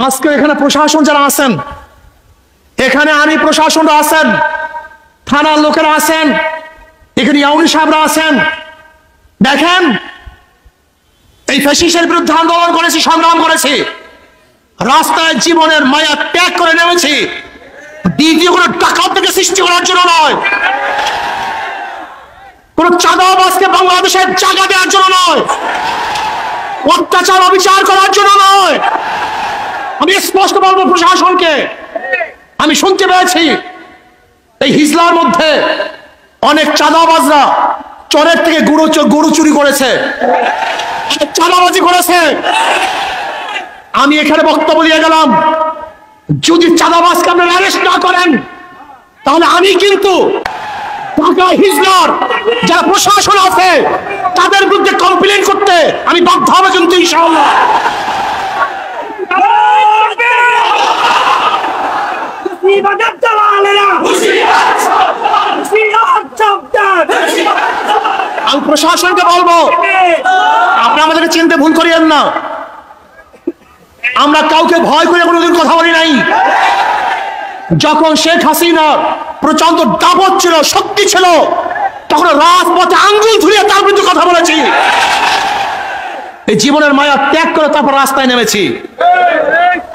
আজকে এখানে প্রশাসন যারা আছেন, এখানে আইনি প্রশাসনরা আছেন, থানার লোকেরা আছেন, এখানে ইউনি সাহেবরা আছেন। দেখেন, এই ফ্যাসিস্টের বিরুদ্ধে আন্দোলন করেছি, সংগ্রাম করেছি, রাস্তায় জীবনের মায়া ত্যাগ করে নেমেছি। দ্বিতীয় কোনো টাকা থেকে সৃষ্টি করার জন্য নয়, কোন চাঁদাবাজকে বাংলাদেশের জায়গা দেওয়ার জন্য নয়, অত্যাচার অবিচার করার জন্য নয়। আমি স্পষ্ট বলবো প্রশাসনকে, আমি শুনতে পেয়েছি এই হিজলার মধ্যে অনেক চাঁদাবাজরা চরের থেকে গরু চুরি করেছে, চাঁদাবাজি করেছে। আমি এখানে বক্তব্য দিয়ে গেলাম, যদি চাঁদাবাজকে আপনারা অ্যারেস্ট না করেন, তাহলে আমি কিন্তু ঢাকা হিজলার যারা প্রশাসন আছে তাদের বিরুদ্ধে কমপ্লেন করতে আমি বাধ্য হবে কিন্তু ইনশাআল্লাহ। আমি প্রশাসনকে বলবো, আপনি আমাদেরকে চিনতে ভুল করিয়েন না। আমরা কাউকে ভয় করে কোনোদিন কথা বলি নাই। যখন শেখ হাসিনার প্রচন্ড দাপট ছিল, শক্তি ছিল, তখন রাজপথে আঙ্গুল ধুলিয়ে তার বিরুদ্ধে কথা বলেছি। এই জীবনের মায়া ত্যাগ করে তারপর রাস্তায় নেমেছি।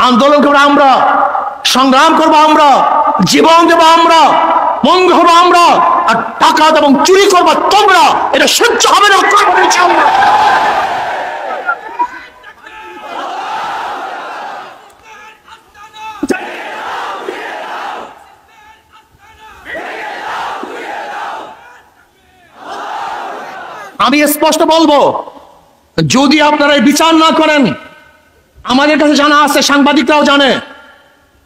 আন্দোলন করবো আমরা, সংগ্রাম করবো আমরা, জীবন দেবো আমরা, মঙ্গ হবো আমরা, আর টাকা এবং চুরি করবো তোমরা। এটা সহ্য হবে না। আমি স্পষ্ট বলবো, যদি আপনারা বিচার না করেন, আমাদের কাছে জানা আছে, সাংবাদিকরাও জানে,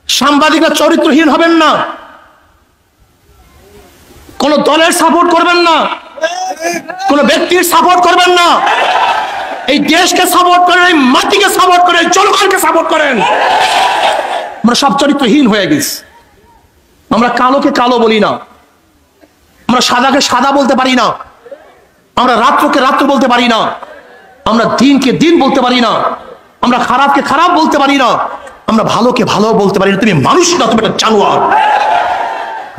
সাংবাদিকরা চরিত্রহীন হবেন না, কোন দলের সাপোর্ট করবেন না, কোন ব্যক্তির সাপোর্ট করবেন না। এই দেশকে সাপোর্ট করেন, এই মাটিকে সাপোর্ট করেন, জনগণকে সাপোর্ট করেন। আমরা সব চরিত্রহীন হয়ে গেছি। আমরা কালোকে কালো বলি না, আমরা সাদাকে সাদা বলতে পারি না, আমরা রাত্রকে রাত্র বলতে পারি না, আমরা দিনকে দিন বলতে পারি না, আমরা খারাপকে খারাপ বলতে পারি না, আমরা ভালোকে ভালো বলতে পারি না। তুমি মানুষ না, তুমি একটা জানোয়ার।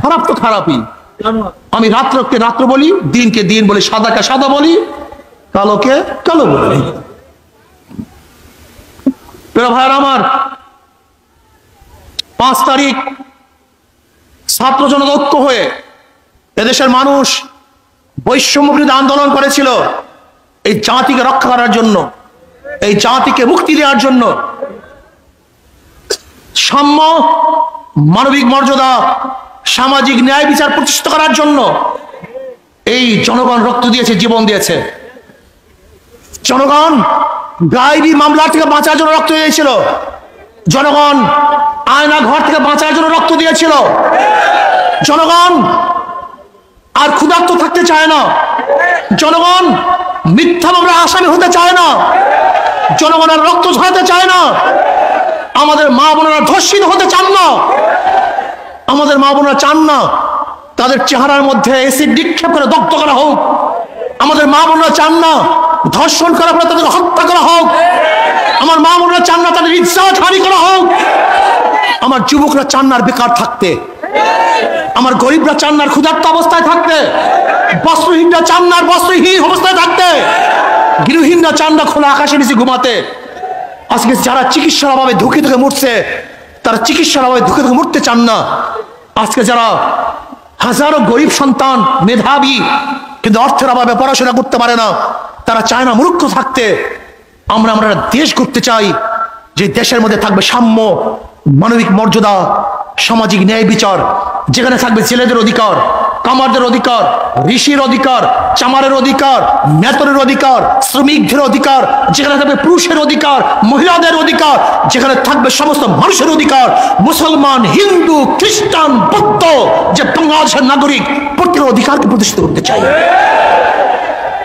খারাপ তো খারাপই। আমি রাত্রকে রাত্র বলি, দিনকে দিন বলি, সাদাকে সাদা বলি, কালোকে কালো বলি। প্রিয় ভাইয়েরা আমার, 5 তারিখ ছাত্র জনতা ঐক্য হয়ে এদেশের মানুষ বৈষম্য বিরোধী আন্দোলন করেছিল এই জাতিকে রক্ষা করার জন্য, এই জাতিকে মুক্তি দেওয়ার জন্য, সাম্য, মানবিক মর্যাদা, সামাজিক ন্যায় বিচার প্রতিষ্ঠা করার জন্য এই জনগণ রক্ত দিয়েছে, জীবন দিয়েছে। জনগণ গায়েবী মামলা থেকে বাঁচার জন্য রক্ত দিয়েছিল, জনগণ আয়না ঘর থেকে বাঁচার জন্য রক্ত দিয়েছিল, জনগণ আর ক্ষুধার্ত থাকতে চায় না, জনগণ মিথ্যা মামলার আসামি হতে চায় না, জনগণ আর রক্ত ঝরাতে চায় না, আমাদের মা বোনেরা ধর্ষিত হতে চান না, আমাদের মা বোনেরা চান না তাদের চেহারার মধ্যে এসিড নিক্ষেপ করে দগ্ধ করা হোক, আমাদের মা বোনেরা চান না ধর্ষণ করার পরে তাদেরকে হত্যা করা হোক, আমার মা বোনেরা চান না তাদের ইজ্জত হানি করা হোক, আমার যুবকরা চান না বেকার থাকতে, আমার গরিবরা চান না ক্ষুধার্ত অবস্থায় থাকতে, বস্ত্রহীনরা চান না বস্ত্রহীন অবস্থায় থাকতে, গৃহহীনরা চান না খোলা আকাশের নিচে ঘুমাতে। আজকে যারা চিকিৎসার অভাবে ধুকে ধুকে মরছে, তারা চিকিৎসার অভাবে ধুকে ধুকে মরতে চান না। আজকে যারা হাজারো গরিব সন্তান মেধাবী কিন্তু অর্থের অভাবে পড়াশোনা করতে পারে না, তারা চায় না মূর্খ থাকতে। আমরা দেশ করতে চাই যে দেশের মধ্যে থাকবে সাম্য, মানবিক মর্যাদা, সামাজিক ন্যায় বিচার, যেখানে থাকবে ছেলেদের অধিকার, কামারদের অধিকার, ঋষির অধিকার, চামারের অধিকার, মেতরের অধিকার, শ্রমিকদের অধিকার, যেখানে থাকবে পুরুষের অধিকার, মহিলাদের অধিকার, যেখানে থাকবে সমস্ত মানুষের অধিকার, মুসলমান, হিন্দু, খ্রিস্টান, বৌদ্ধ, যে বাংলাদেশের নাগরিক প্রত্যেকের অধিকারকে প্রতিষ্ঠিত করতে চাই।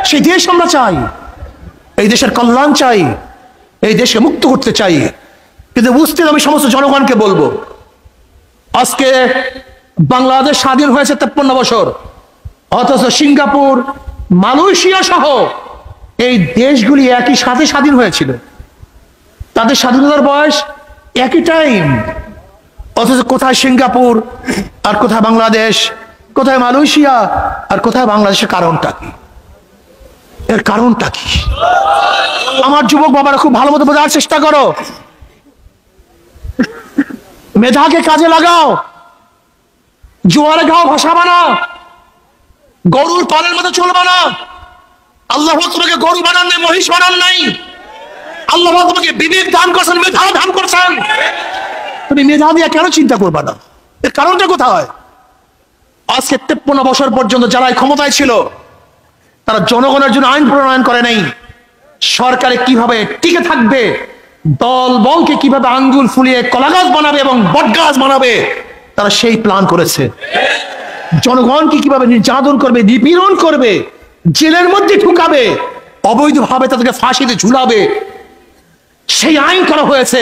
সেই দেশ আমরা চাই, এই দেশের কল্যাণ চাই, এই দেশকে মুক্ত করতে চাই। কিন্তু বুঝতে আমি সমস্ত জনগণকে বলবো, আজকে বাংলাদেশ স্বাধীন হয়েছে 53 বছর, অথচ সিঙ্গাপুর, মালয়েশিয়া সহ এই দেশগুলি একই সাথে স্বাধীন হয়েছিল। তাদের স্বাধীনতার বয়স একই টাইম, অথচ কোথায় সিঙ্গাপুর আর কোথায় বাংলাদেশ, কোথায় মালয়েশিয়া আর কোথায় বাংলাদেশের কারণটা কি? এর কারণটা কি? আমার যুবক বাবারা খুব ভালো মতো বোঝার চেষ্টা করো। মেধাকে কাজে লাগাও, জোয়ারে গাও ভাসাবা না, গরুর পালের মতো চলবা না। আল্লাহ তোমাকে গরু বানান নাই, মহিষ বানান নাই। আল্লাহ তোমাকে বিবেক দান করছেন, মেধা দান করছেন। তুমি মেধা দিয়ে কেন চিন্তা করবা না? এর কারণটা কোথায়? আজকে 53 বছর পর্যন্ত যারা ক্ষমতায় ছিল তারা জনগণের জন্য আইন প্রণয়ন করে নাই। সরকারে কিভাবে টিকে থাকবে, দল বলকে কিভাবে আঙ্গুল ফুলিয়ে কলাগাছ বানাবে এবং বটগাছ বানাবে, তারা সেই প্ল্যান করেছে। জনগণকে কিভাবে নির্যাতন করবে, নিপীড়ন করবে, জেলের মধ্যে ঢুকাবে, অবৈধভাবে তাদেরকে ফাঁসিতে ঝুলাবে, সেই আইন করা হয়েছে।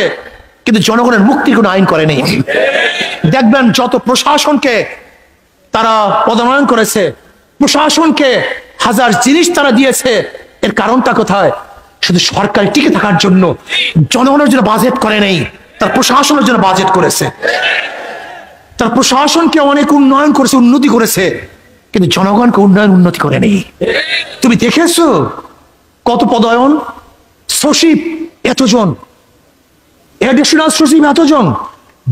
কিন্তু জনগণের মুক্তির কোনো আইন করেনি। দেখবেন যত প্রশাসনকে তারা পদোন্নয়ন করেছে, প্রশাসনকে হাজার জিনিস তারা দিয়েছে, এর কারণটা কোথায়? শুধু সরকারি টিকে থাকার জন্য। জনগণের জন্য বাজেট করে নেই, তার প্রশাসনের জন্য বাজেট করেছে। তার প্রশাসনকে অনেক উন্নয়ন করেছে, উন্নতি করেছে, কিন্তু জনগণকে উন্নতি করে নেই। তুমি দেখেছো কত পদায়ন? সচিব এতজন, এডিশনাল সচিব এতজন,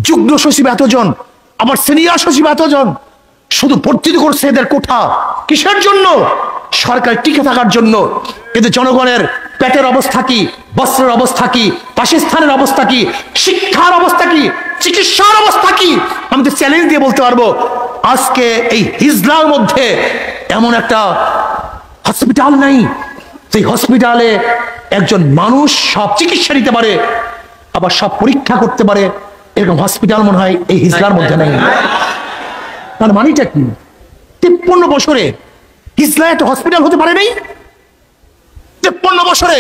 যুগ্ম সচিব এতজন, আবার সিনিয়র সচিব এতজন, শুধু ভর্তি করছে এদের কোঠা। কিসের জন্য? সরকার টিকে থাকার জন্য। কিন্তু জনগণের পেটের অবস্থা কি, বস্ত্রের অবস্থা কি, বাসস্থানের অবস্থা কি, শিক্ষার অবস্থা কি, চিকিৎসার অবস্থা কি? আমি তো চ্যালেঞ্জ দিয়ে বলতে পারবো, আজকে এই হিজলার মধ্যে এমন একটা হসপিটাল নাই, সেই হসপিটালে একজন মানুষ সব চিকিৎসা নিতে পারে, আবার সব পরীক্ষা করতে পারে, এরকম হসপিটাল মনে হয় এই হিজলার মধ্যে নেই। তার মানেটা কি? 53 বছরে হিজলা একটা হসপিটাল হতে পারে নাই। 53 বছরে